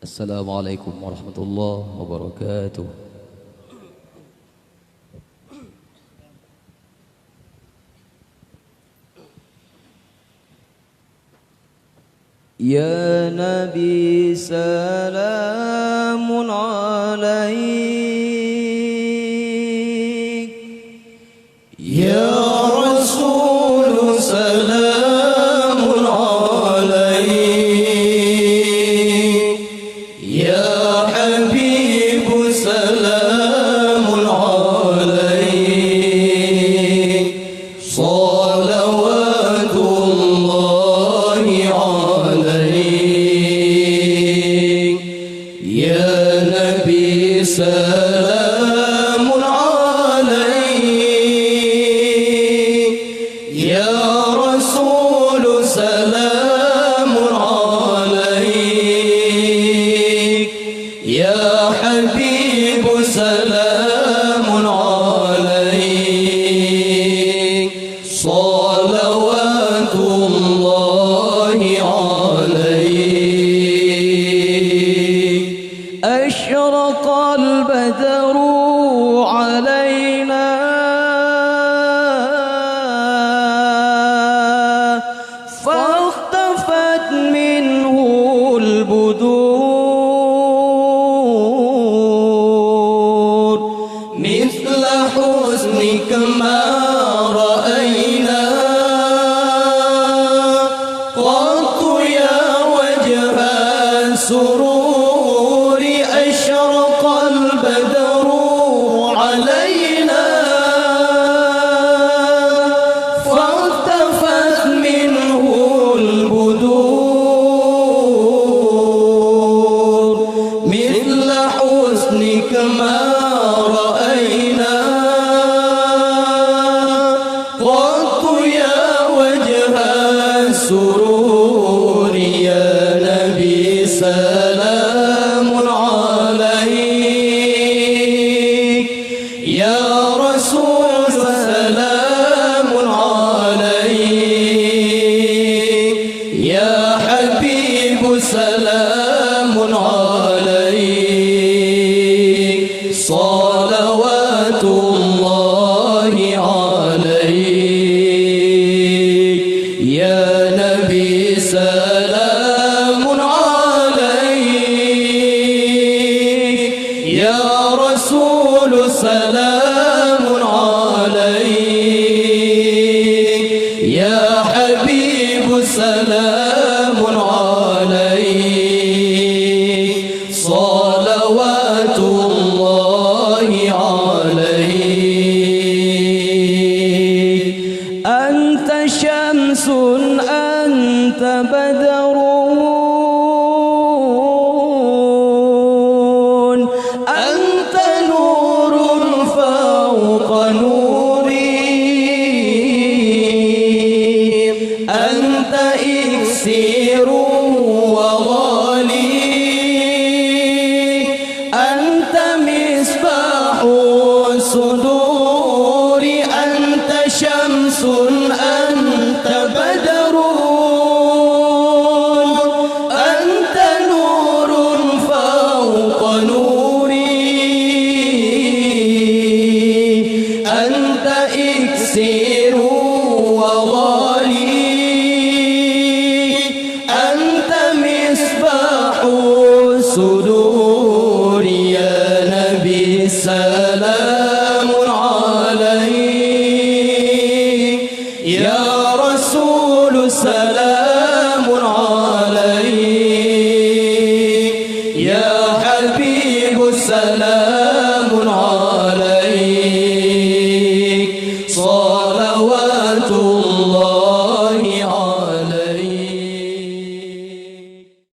Assalamualaikum warahmatullahi wabarakatuh. Ya Nabi salamun alaik, Ya Rasul salamun alaik, Ya Habib salamun alaik, salawatullahi alaik, Ya Nabi salamun alaik, Ya Rasul salamun alaik, Ya Habib salamun alaik, salawatullahi alaik. Asyraqal badru alaina فاختفت منه البدور مثل حسنك ما رأينا قط يا وجه السرور أشرق البدر علينا فاختفت منه البدور مثل حسنك ما رأينا قط يا وجه السرور يا نبي سلام عليك يا رسول سلام عليك يا حبيب سلام عليك صلوات الله عليك يا نبي سلام عليك يا رسول سلام عليك يا حبيب سلام عليك صلوات الله عليك أنت شمس أنت بدر أنت نور فوق نوري أنت إكسير وغالي أنت مصباح الصدور أنت شمس أنت بدر أنت نور فوق نوري أنت إكسير وغالي أنت مصباح الصدور يا نبي سلام عليك يا رسول سلام عليك يا حبيب سلام عليك